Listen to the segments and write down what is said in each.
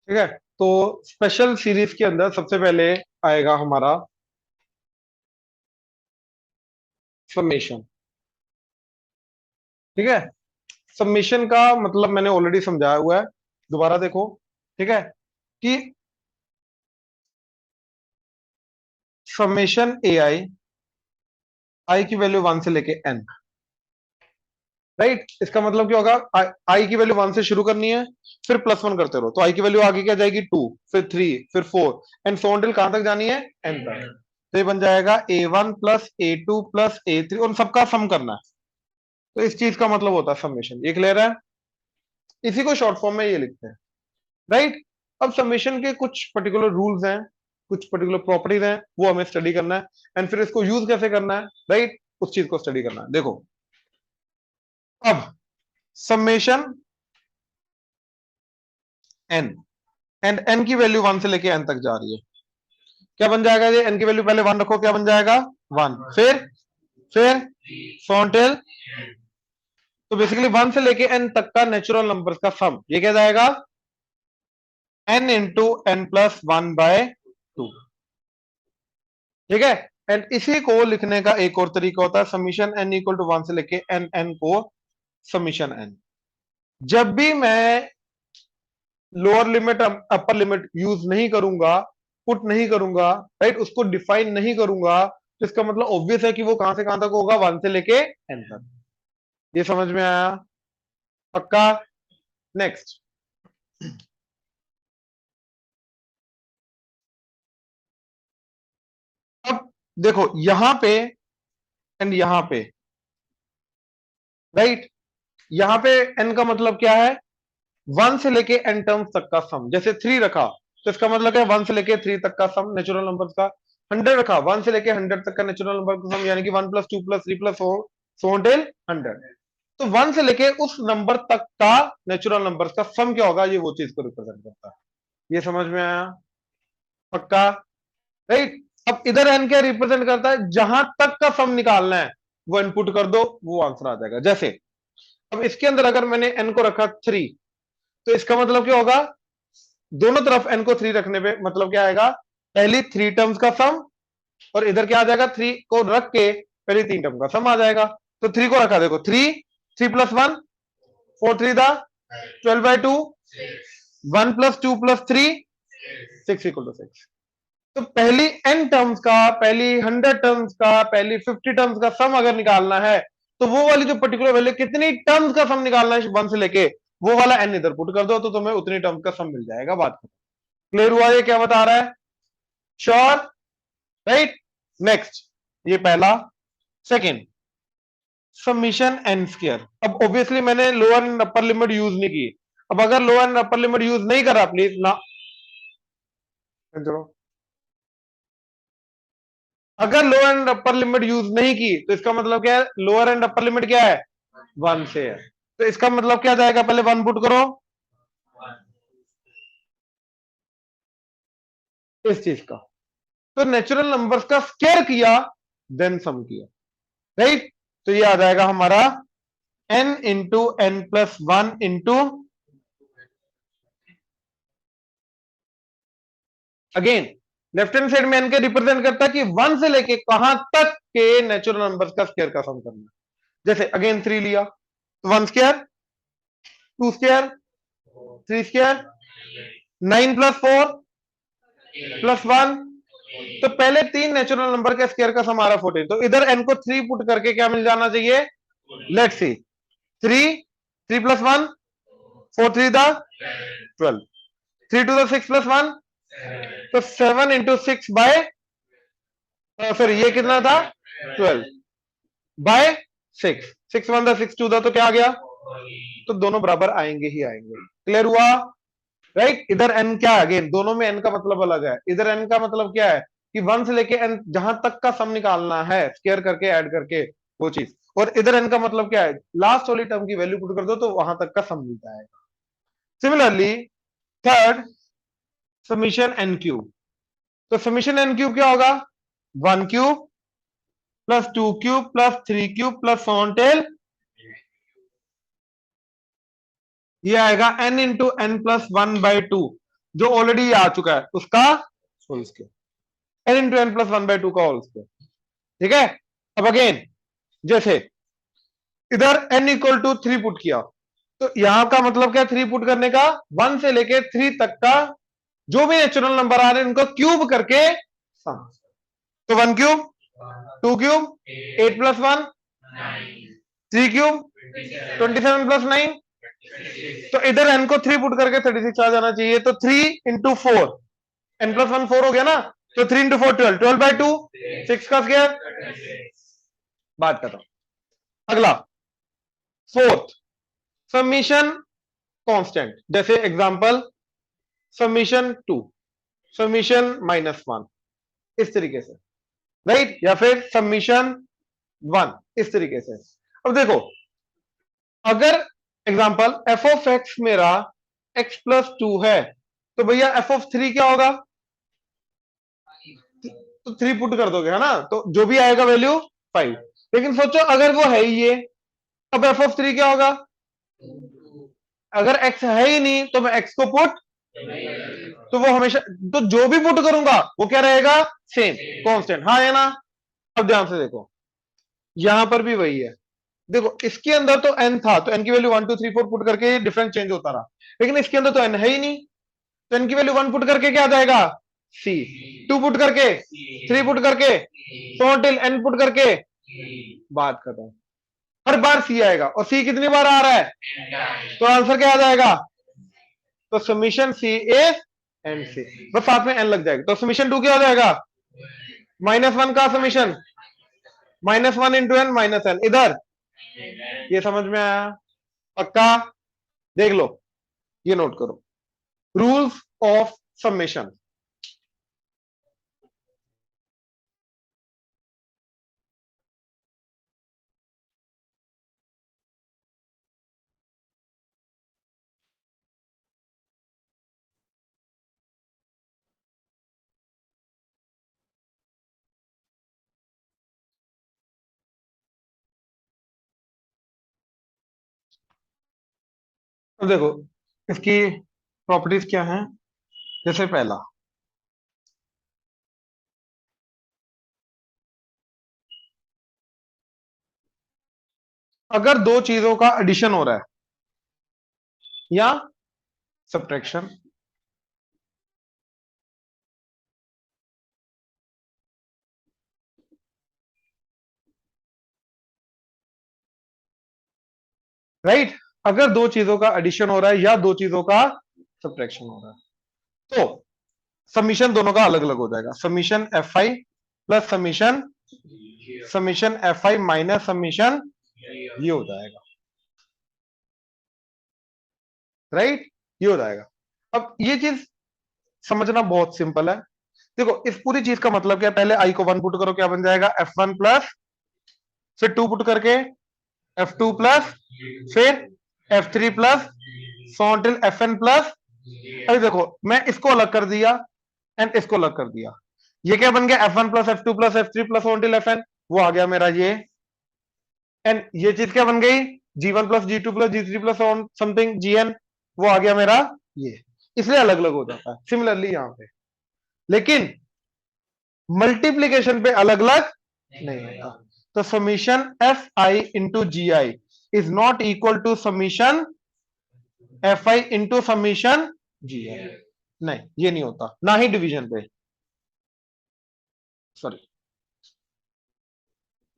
ठीक है। तो स्पेशल सीरीज के अंदर सबसे पहले आएगा हमारा समेशन। ठीक है। समेशन का मतलब मैंने ऑलरेडी समझाया हुआ है, दोबारा देखो। ठीक है कि समेशन ए आई, आई की वैल्यू 1 से लेके एन। राइट, इसका मतलब क्या होगा, आई की वैल्यू 1 से शुरू करनी है, फिर +1 करते रहो, तो आई की वैल्यू आगे क्या जाएगी 2, फिर 3, फिर 4 एंड सो ऑन टिल कहां तक जानी है, एन तक। तो ये बन जाएगा A1 plus A2 plus A3, उन सबका सम करना है। तो इस चीज का मतलब होता है समेशन। ये क्लियर है? इसी को शॉर्ट फॉर्म में ये लिखते हैं। राइट। अब समेशन के कुछ पर्टिकुलर रूल्स हैं, कुछ पर्टिकुलर प्रॉपर्टीज हैं, वो हमें स्टडी करना है एंड फिर इसको यूज कैसे करना है। राइट, उस चीज को स्टडी करना है। देखो अब समेशन एन, एंड एन की वैल्यू 1 से लेके एन तक जा रही है। क्या बन जाएगा ये, एन की वैल्यू पहले 1 रखो, क्या बन जाएगा 1, फिर सॉन्टेल। तो बेसिकली 1 से लेके एन तक का नेचुरल नंबर्स का सम, ये क्या जाएगा एन इंटू एन प्लस 1/2। ठीक है। एंड इसी को लिखने का एक और तरीका होता है, समीशन एन इक्वल टू 1 से लेके एन, एन को समीशन एन। जब भी मैं lower limit upper limit use नहीं करूंगा, पुट नहीं करूंगा, राइट, उसको डिफाइन नहीं करूंगा, तो इसका मतलब ऑब्वियस है कि वो कहां से कहां तक होगा, 1 से लेके एन तक। ये समझ में आया? पक्का? नेक्स्ट। अब देखो यहां पे एंड यहां पे, राइट, यहां पे एन का मतलब क्या है, 1 से लेके एन टर्म्स तक का सम। जैसे 3 रखा तो इसका मतलब है 1 से लेके 3 तक का सम नेचुरल नंबर्स का। 100 रखा, 1 से लेके 100 तक का नेचुरल नंबर का सम, यानी कि 1 plus 2 plus 3 plus 4 so till 100। तो 1 से लेके उस नंबर तक का नेचुरल नंबर्स का सम क्या होगा, ये वो चीज को रिप्रेजेंट करता है। ये समझ में आया? पक्का? राइट। अब इधर एन क्या रिप्रेजेंट करता है, जहां तक का सम निकालना है वो इनपुट कर दो, वो आंसर आ जाएगा। जैसे अब इसके अंदर अगर मैंने एन को रखा 3, तो इसका मतलब क्या होगा, दोनों तरफ एन को 3 रखने पे मतलब क्या आएगा, पहली 3 टर्म्स का सम, और इधर क्या आ जाएगा, 3 को रख के पहली 3 टर्म का सम आ जाएगा। तो 3 को रखा, देखो 3, 3 प्लस 1 4 3 दा 12/2, 1 प्लस 2 प्लस 3 6 इक्वल टू 6। तो पहली एन टर्म्स का, पहली 100 टर्म्स का, पहली 50 टर्म्स का सम अगर निकालना है, तो वो वाली जो पर्टिकुलर वैल्यू, कितनी टर्म्स का सम निकालना है 1 से लेके, वो वाला एन इधर पुट कर दो, तो तुम्हें उतनी टर्म्स का सम मिल जाएगा। बात क्लियर हुआ? ये क्या बता रहा है? श्योर? राइट। नेक्स्ट, ये पहला। Second, summation N square. अब ऑब्वियसली मैंने lower and upper limit use नहीं की। अब अगर lower and upper limit use नहीं करा, प्लीज ना चलो, अगर lower and upper limit use नहीं की, तो इसका मतलब क्या है, लोअर एंड अपर लिमिट क्या है, 1 से है। तो इसका मतलब क्या जाएगा, पहले 1 पुट करो इस चीज का, तो नेचुरल नंबर्स का स्क्वायर किया, देन सम किया। राइट। तो ये आ जाएगा हमारा n into N plus 1 into, again left hand side में एन के रिप्रेजेंट करता है कि 1 से लेके कहां तक के नेचुरल नंबर्स का स्क्वायर का सम करना है। जैसे अगेन 3 लिया, तो 1 square, 2 square, 3 square, 9 plus 4 plus 1। तो पहले 3 नेचुरल नंबर के स्क्वायर का सम आ रहा 14, तो इधर एन को 3 पुट करके क्या मिल जाना चाहिए, लेट्स सी, 3, 3 प्लस 1 4 3 दा 12, 3 टू द 6 प्लस 1, तो 7 इंटू 6 बाय, फिर ये कितना था 12 बाय 6, 6 1 दा 6 2 दा, तो क्या आ गया, तो दोनों बराबर आएंगे ही आएंगे। क्लियर हुआ? राइट। इधर एन क्या है, अगेन दोनों में एन का मतलब अलग है। इधर एन का मतलब क्या है कि 1 से लेके एन जहां तक का सम निकालना है, स्क्वायर करके ऐड करके वो चीज, और इधर एन का मतलब क्या है, लास्ट वाली टर्म की वैल्यू पुट कर दो तो वहां तक का सम मिलता है। Similarly third, summation N cube. तो समीशन एन क्यूब क्या होगा, 1 cube plus 2 cube plus 3 cube plus on till, ये आएगा n इंटू एन प्लस 1/2। जो ऑलरेडी आ चुका है उसका whole square, n into N plus one by two का होल स्क्वायर। ठीक है, अब अगेन जैसे इधर n equal to three put किया, तो यहां का मतलब क्या, थ्री पुट करने का, वन से लेके थ्री तक का जो भी नेचुरल नंबर आ रहे हैं उनको क्यूब करके सम। तो one cube, two cube, eight plus one, three cube, 27 plus nine. तो इधर n को थ्री पुट करके 36 आ जाना चाहिए, तो three into four, n plus one four हो गया ना, तो three into four 12, 12 by two, six का स्क्वायर। बात खत्म। अगला फोर्थ, समीशन कांस्टेंट, जैसे example summation two, summation minus one, इस तरीके से, राइट, या फिर समीशन वन, इस तरीके से। अब देखो, अगर एग्जांपल एफ ऑफ एक्स मेरा एक्स प्लस टू है, तो भैया एफ ऑफ थ्री क्या होगा, तो थ्री पुट कर दोगे, है ना, तो जो भी आएगा वैल्यू फाइव। लेकिन सोचो अगर वो है ही ये, अब एफ ऑफ थ्री क्या होगा, अगर एक्स है ही नहीं तो मैं एक्स को पुट, तो वो हमेशा, तो जो भी पुट करूंगा वो क्या रहेगा, सेम कांस्टेंट, हाँ है ना। अब ध्यान से देखो, यहां पर भी वही है। देखो इसके अंदर तो n था, तो n की value one two three four put करके डिफरेंस चेंज होता रहा, लेकिन इसके अंदर तो n है ही नहीं, तो n की वैल्यू वन पुट करके क्या आ जाएगा, c, टू पुट करके, थ्री पुट करके, तो टिल n पुट करके, बात खत्म। हर बार c आएगा, और c कितनी बार आ रहा है, तो आंसर क्या आ जाएगा, तो summation c is and c, बस साथ में n लग जाएगा, तो समीशन टू क्या हो जाएगा, माइनस वन का summation, minus one into N minus N, इधर ये समझ में आया, पक्का, देख लो, ये नोट करो, रूल्स ऑफ समेशन। अब देखो इसकी प्रॉपर्टीज क्या हैं, जैसे पहला, अगर दो चीजों का एडिशन हो रहा है या सब्ट्रैक्शन, राइट, अगर दो चीजों का एडिशन हो रहा है या दो चीजों का सब्ट्रैक्शन हो रहा है, तो समीशन दोनों का अलग अलग हो जाएगा, समीशन एफ आई प्लस समीशन, समीशन एफ आई माइनस समीशन, ये हो जाएगा, राइट, ये हो जाएगा। अब ये चीज समझना बहुत सिंपल है। देखो इस पूरी चीज का मतलब क्या है, पहले आई को वन पुट करो, क्या बन जाएगा, एफ वन प्लस, फिर टू पुट करके एफ टू प्लस, फिर F three plus, so on till F N plus. अभी देखो मैं इसको अलग कर दिया एंड इसको अलग कर दिया, ये क्या बन गया, F one plus F two plus F three plus so on till F N, वो आ गया मेरा ये, एंड ये चीज क्या बन गई, जी one plus G two plus जी three plus something G N, वो आ गया मेरा ये, इसलिए अलग अलग हो जाता है। सिमिलरली यहां पे, लेकिन मल्टीप्लीकेशन पे अलग अलग नहीं होता, तो summation F I into G I is not equal to summation F I into summation G I, नहीं ये नहीं होता, ना ही डिवीजन पे, sorry,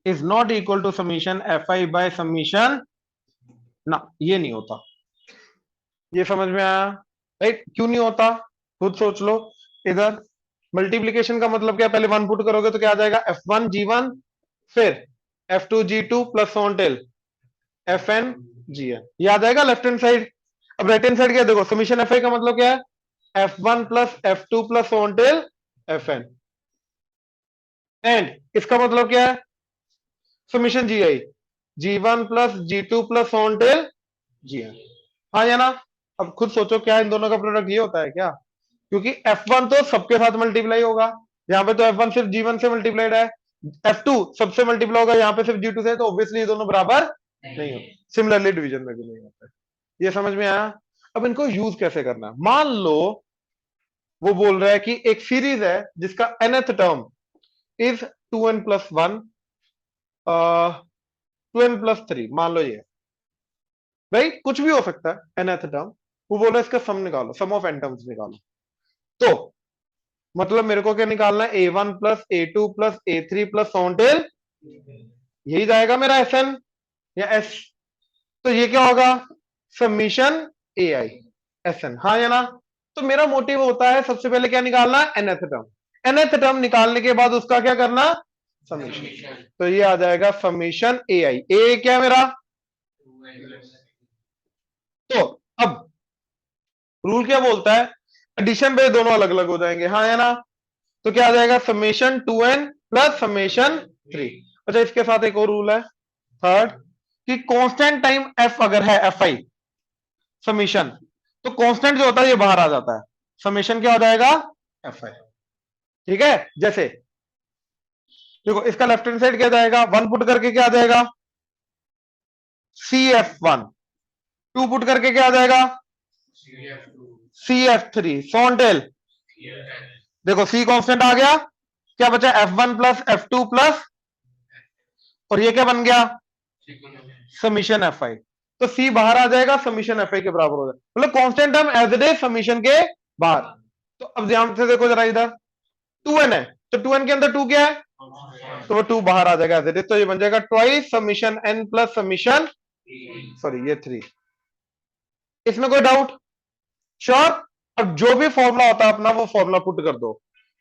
is not equal to summation F I by summation, ना ये नहीं होता, ये समझ में आया, राइट, क्यों नहीं होता, खुद सोच लो। इधर मल्टीप्लीकेशन का मतलब क्या, पहले वन पुट करोगे तो क्या आ जाएगा, एफ वन जी वन, फिर F two G two plus on F N G N, याद आएगा लेफ्ट हैंड साइड। अब राइट हैंड साइड क्या, देखो समीशन एफ आई का मतलब क्या है, F one plus F two plus on F N, and इसका मतलब क्या है, summation G I, G one plus G two plus on G N, हाँ या ना। अब खुद सोचो, क्या इन दोनों का प्रोडक्ट ये होता है क्या, क्योंकि एफ वन तो सबके साथ मल्टीप्लाई होगा, यहाँ पे तो एफ वन सिर्फ जी वन से मल्टीप्लाइड है, एफ टू सबसे मल्टीप्लाई होगा, यहाँ पे सिर्फ जी टू से, तो ऑब्वियसली ये दोनों बराबर नहीं होते, सिमिलरली डिवीजन में भी नहीं होता है। ये समझ में आया। अब इनको यूज कैसे करना है, मान लो वो बोल रहा है कि एक सीरीज है जिसका nth term is 2n+1 2n+3, मान लो ये, राइट, कुछ भी हो सकता है nth टर्म। वो बोल रहा है इसका सम निकालो, सम ऑफ n टर्म्स निकालो। तो मतलब मेरे को क्या निकालना है, a1+a2+a3+ टेल, यही जाएगा मेरा Sn या S। तो ये क्या होगा, समीशन AI Sn, हाँ या ना। तो मेरा मोटिव होता है सबसे पहले क्या निकालना, nth टर्म। nth टर्म निकालने के बाद उसका क्या करना, समीशन। तो ये आ जाएगा समीशन AI। ए क्या है मेरा, तो अब रूल क्या बोलता है, एडिशन पे दोनों अलग अलग हो जाएंगे, हाँ या ना। तो क्या आ जाएगा, समेशन 2n+समेशन 3। अच्छा, इसके साथ एक और रूल है, थर्ड, कि कांस्टेंट टाइम f अगर है, fi समीशन, तो कांस्टेंट जो होता है ये बाहर आ जाता है, समीशन क्या हो जाएगा, fi। ठीक है, जैसे देखो इसका लेफ्ट हैंड साइड क्या जाएगा, 1 पुट करके क्या आ जाएगा, CF1, 2 पुट करके क्या आ जाएगा, CF3, सॉन्टेल। देखो C कांस्टेंट आ गया, क्या बचा, F1+F2+, और ये क्या बन गया, समीशन fi। तो C बाहर आ जाएगा, समीशन fi के बराबर हो जाएगा, मतलब constant term as it is summation के बाहर। तो अब ध्यान से देखो जरा, इधर 2n है, तो 2n के अंदर 2 क्या है, तो वो 2 बाहर आ जाएगा एज इट इज, तो ये बन जाएगा twice summation n plus summation, sorry ये 3। इसमें कोई डाउट, श्योर। अब जो भी फॉर्मूला होता है अपना वो फॉर्मूला पुट कर दो।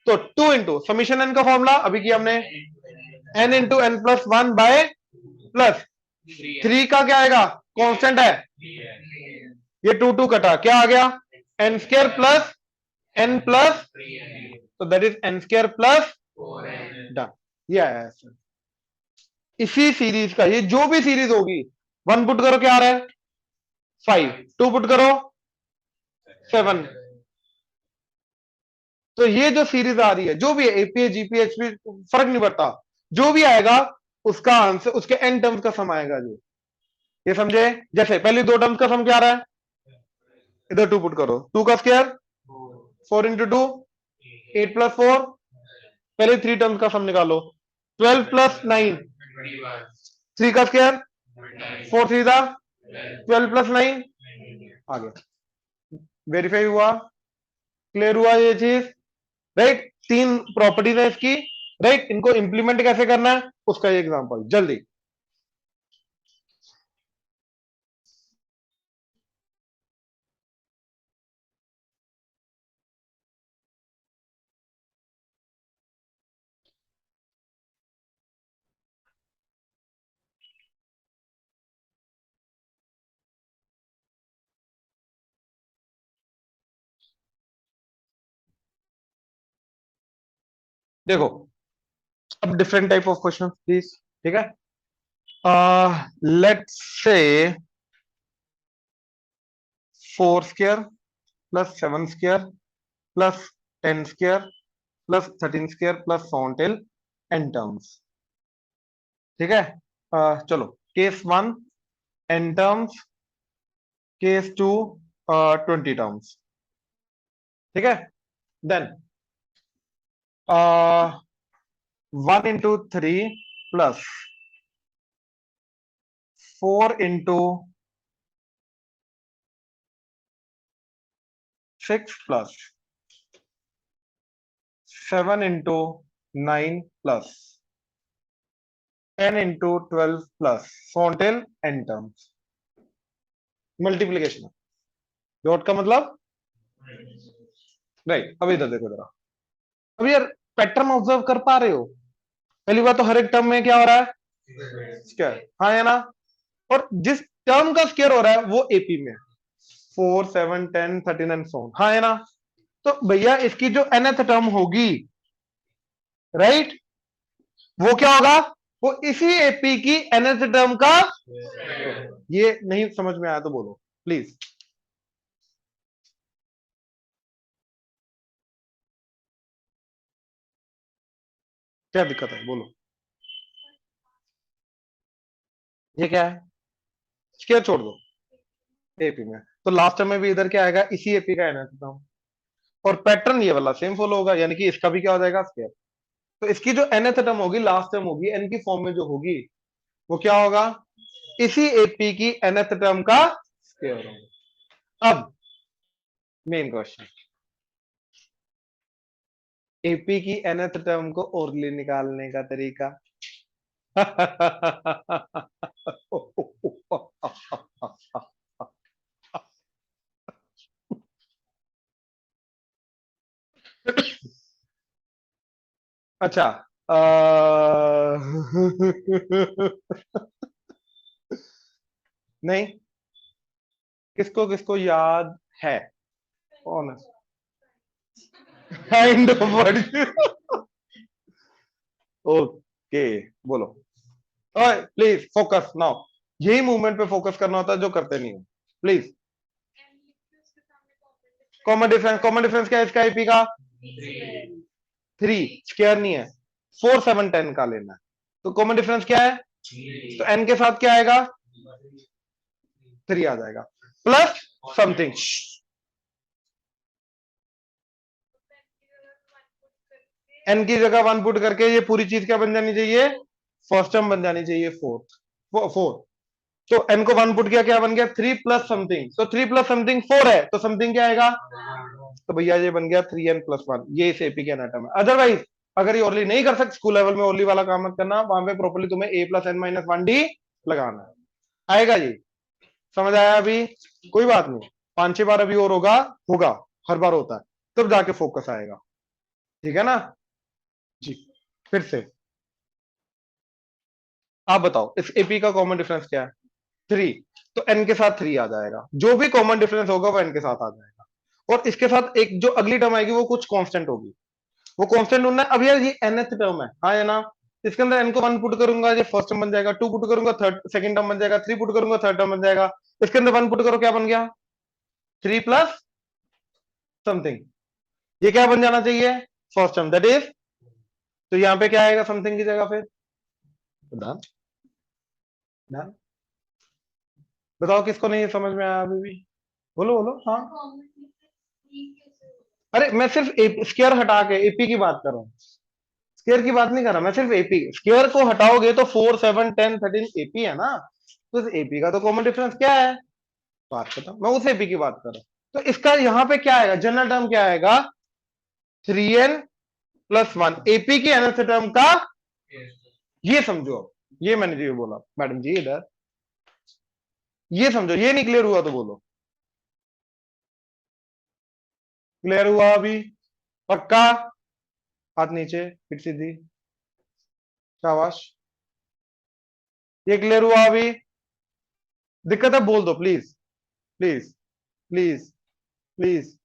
तो 2 इंटू समीशन n का फॉर्मूला अभी किया हमने, n × n+1 प्लस 3 का क्या आएगा, कांस्टेंट है, ये 2 कटा, क्या आ गया, n² प्लस n प्लस, तो that is n² plus, done, ये आया है। इसी सीरीज का, ये जो भी सीरीज होगी, 1 पुट करो क्या आ रहा है, 5, 2 पुट करो 7। तो ये जो सीरीज आ रही है, जो भी है, एपीए जीपीए एचपी, फर्क नहीं पड़ता, जो भी आएगा उसका आंसर, उसके एन टर्म्स का सम आएगा जी। ये समझे, जैसे पहले 2 टर्म्स का सम क्या आ रहा है, इधर 2 पुट करो, 2 का स्क्वायर 4 × 2, 8+4, पहले 3 टर्म्स का सम निकालो, 12+9, 3 का स्क्वायर 4 3 था, 12+9 आ गया, वेरीफाई हुआ, क्लियर हुआ ये चीज, राइट। 3 प्रॉपर्टीज है इसकी, राइट, इनको इंप्लीमेंट कैसे करना है उसका ये एग्जांपल जल्दी। देखो अब different type of question please, ठीक है। Let's say 4² plus 7² plus 10² plus 13² plus so on till N terms, ठीक है। चलो, case 1 N terms, case 2 20 terms, ठीक है। Then 1 × 3 plus 4 × 6 plus 7 × 9 plus 10 × 12 plus so on till N terms, multiplication, dot का मतलब, राइट। अब इधर देखो जरा, अब यार पैटर्न ऑब्जर्व कर पा रहे हो, पहली बात तो हर एक टर्म में क्या हो रहा है, स्क्वायर, हाँ या ना। और जिस टर्म का स्क्वायर हो रहा है वो एपी में 4 7 10 13 एंड सो, हाँ है ना। तो भैया इसकी जो nth टर्म होगी, राइट, वो क्या होगा, वो इसी एपी की nth टर्म का, ये नहीं समझ में आया तो बोलो प्लीज, क्या दिक्कत है बोलो, ये क्या है, स्क्वायर छोड़ दो, एपी में, तो लास्ट में भी इधर क्या आएगा, इसी एपी का nth टर्म। और पैटर्न ये वाला सेम फॉलो होगा, यानी कि इसका भी क्या हो जाएगा, स्क्वायर। तो इसकी जो nth टर्म होगी, लास्ट टर्म होगी, n की फॉर्म में जो होगी वो क्या होगा, इसी एपी की nth टर्म का स्क्वायर होगा। अब मेन क्वेश्चन, एपी की nth टर्म को ओरली निकालने का तरीका। अच्छा, नहीं, किसको किसको याद है, कौन काइंड ऑफ वर्ड। ओके, बोलो। ओए प्लीज फोकस नाउ, यही मूवमेंट पे फोकस करना होता है जो करते नहीं हो, प्लीज। कॉमन डिफरेंस क्या है इसका एपी का, 3, स्क्वायर नहीं है, 4 7 10 का लेना है। तो कॉमन डिफरेंस क्या है, तो एन के साथ क्या आएगा, 3 आ जाएगा, प्लस समथिंग। एन की जगह 1 पुट करके ये पूरी चीज क्या बन जानी चाहिए, फर्स्ट टर्म बन जानी चाहिए, फोर। तो एन को 1 पुट किया, क्या बन गया, 3 प्लस समथिंग। तो 3 प्लस समथिंग 4 है, तो समथिंग क्या आएगा, तो भैया ये बन गया 3n+1। ये इस एपी के एनाटम है। अदरवाइज अगर ये ओरली नहीं कर सकते, स्कूल लेवल में ओरली वाला काम मत करना, वहां पे प्रॉपर्ली तुम्हें a+n-1d लगाना है, आएगा जी, समझ आया अभी, कोई बात नहीं, 5-6 बार अभी और होगा, होगा, हर बार होता है, तब जाके फोकस आएगा, ठीक है ना जी। फिर से आप बताओ, इस एपी का कॉमन डिफरेंस क्या है, 3, तो एन के साथ 3 आ जाएगा, जो भी कॉमन डिफरेंस होगा वो एन के साथ आ जाएगा, और इसके साथ एक जो अगली टर्म आएगी वो कुछ कांस्टेंट होगी, वो कांस्टेंट ढूंढना है। अब यार ये nth टर्म है, हाँ है ना, इसके अंदर n को 1 पुट करूंगा, ये फर्स्ट टर्म बन जाएगा, 2 पुट करूंगा थर्ड सेकंड टर्म बन जाएगा, 3 पुट करूंगा थर्ड टर्म बन जाएगा, इसके अंदर 1 पुट करो, क्या बन गया, 3 प्लस समथिंग, ये क्या बन जाना चाहिए, फर्स्ट टर्म, दैट इज, तो यहां पे क्या आएगा समथिंग की जगह पे, डन। डन, बताओ किसको नहीं समझ में आया अभी भी, बोलो बोलो, हाँ। अरे मैं सिर्फ स्क्वायर हटा के एपी की बात कर रहा हूँ, स्क्वायर की बात नहीं कर रहा मैं, सिर्फ एपी, स्क्वायर को हटाओगे तो 4 7 10 13 एपी है ना, तो एपी का तो कॉमन डिफरेंस क्या है, बात खत्म, मैं उस एपी की बात कर रहा हूं। तो इसका यहां पे क्या आएगा, जनरल टर्म क्या आएगा, 3n+1, एपी की nth टर्म का, ये समझो, ये मैंने जो बोला मैडम जी इधर, ये समझो, ये नहीं क्लियर हुआ तो बोलो, क्लियर हुआ अभी, पक्का, हाथ नीचे, फिर सीधी, शाबाश, ये क्लियर हुआ अभी, दिक्कत है बोल दो प्लीज, प्लीज, प्लीज, प्लीज,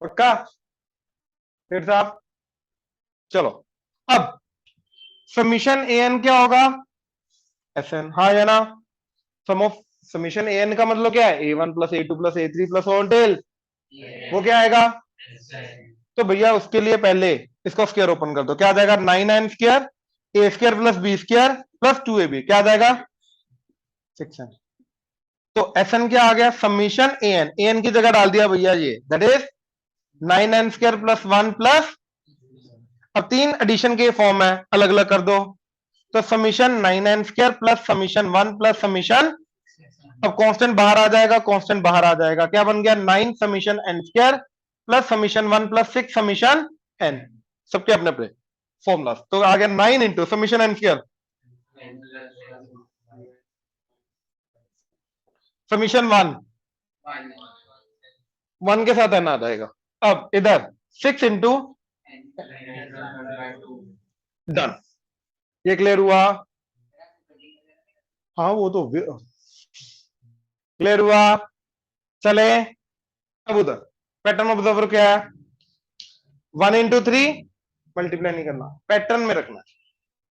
पक्का, फिर साहब, चलो। अब समीशन ए एन क्या होगा, एस एन, हाँ या ना, सम ऑफ समीशन ए एन का मतलब क्या है, a1 + a2 + a3 + टेल, वो क्या आएगा, तो भैया उसके लिए पहले इसको स्क्वायर ओपन कर दो, क्या आ जाएगा, 9n² a²+b² + 2ab, क्या आ जाएगा, 6n। तो एस एन क्या आ गया, समीशन ए एन की जगह डाल दिया भैया ये, दैट इज 9n² + 1 प्लस, अब 3 एडिशन के फॉर्म है, अलग अलग कर दो, तो समीशन 9n² + समीशन 1 + समीशन, अब कांस्टेंट बाहर आ जाएगा, कांस्टेंट बाहर आ जाएगा, क्या बन गया, 9 summation n² + summation 1 + 6 summation n, सबके अपने अपने फॉर्मूला, तो आ गया 9 इंटू समीशन n², समीशन 1, 1 के साथ n आ जाएगा, अब इधर 6 इंटू, डन, ये क्लियर हुआ, हाँ वो तो क्लियर हुआ, चले। अब उधर पैटर्न ऑब्जर्वर क्या है, 1 × 3, मल्टीप्लाई नहीं करना, पैटर्न में रखना है,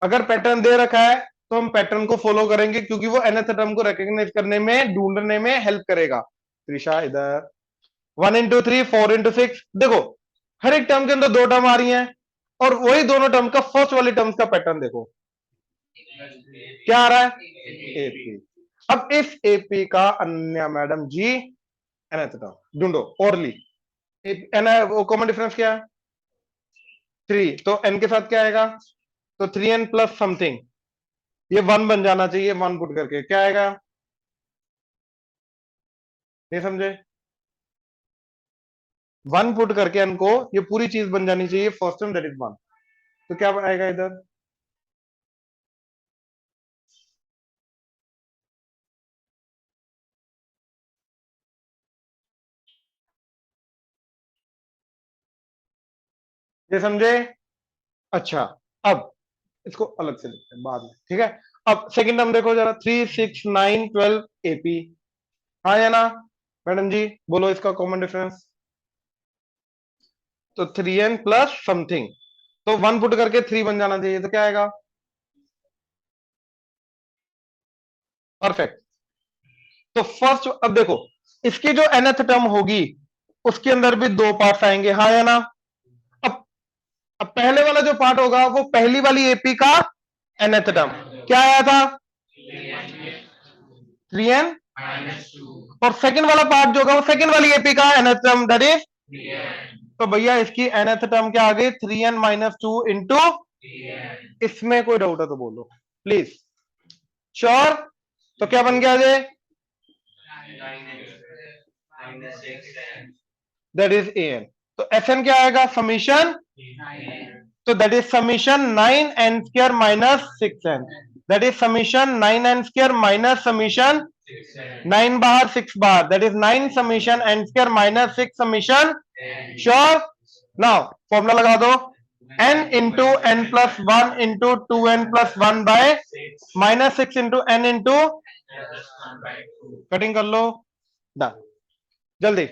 अगर पैटर्न दे रखा है तो हम पैटर्न को फॉलो करेंगे, क्योंकि वो nth टर्म को रिकॉग्नाइज करने में, ढूंढने में हेल्प करेगा। त्रिशा इधर, 1 × 3, 4 × 6, देखो हर एक टर्म के अंदर 2 टर्म आ रही हैं, और वही दोनों टर्म का फर्स्ट वाली टर्म्स का पैटर्न देखो, क्या आ रहा है, एपी। अब इस एपी का अन्य मैडम जी nth टर्म ढूंढो ओरली। एन वो कॉमन डिफरेंस क्या है 3, तो n के साथ क्या आएगा तो 3n प्लस समथिंग, ये 1 बन जाना चाहिए 1 पुट करके, क्या आएगा नहीं समझे 1 पुट करके n को ये पूरी चीज बन जानी चाहिए फर्स्ट टर्म दैट इज 1, तो क्या आएगा इधर ये समझे। अच्छा अब इसको अलग से लिखते हैं बाद में, ठीक है। अब सेकंड टर्म देखो जरा 3 6 9 12 एपी, हाँ या ना मैडम जी बोलो इसका कॉमन डिफरेंस, तो 3n प्लस समथिंग, तो 1 पुट करके 3 बन जाना चाहिए, तो क्या आएगा परफेक्ट। तो फर्स्ट अब देखो इसकी जो nth टर्म होगी उसके अंदर भी 2 पार्ट्स आएंगे, हाँ या ना। अब अब पहले वाला जो पार्ट होगा वो पहली वाली एपी का nth टर्म क्या आया था 3n, और सेकंड वाला पार्ट जो होगा वो सेकंड वाली एपी का nth टर्म दैट इज, तो भैया इसकी nth टर्म क्या आ गई 3n माइनस 2 इंटू, इसमें कोई डाउट है तो बोलो प्लीज, श्योर। तो क्या बन गया ये दैट इज an, तो Sn क्या आएगा समीशन, तो that is summation 9n square minus 6n, that is summation 9n square minus summation 9 बाहर 6 बाहर, that is 9 summation n square minus 6 summation, sure. Now formula लगा दो n into n plus 1 into 2n plus 1 bye minus 6 into n into, cutting कर लो done जल्दी।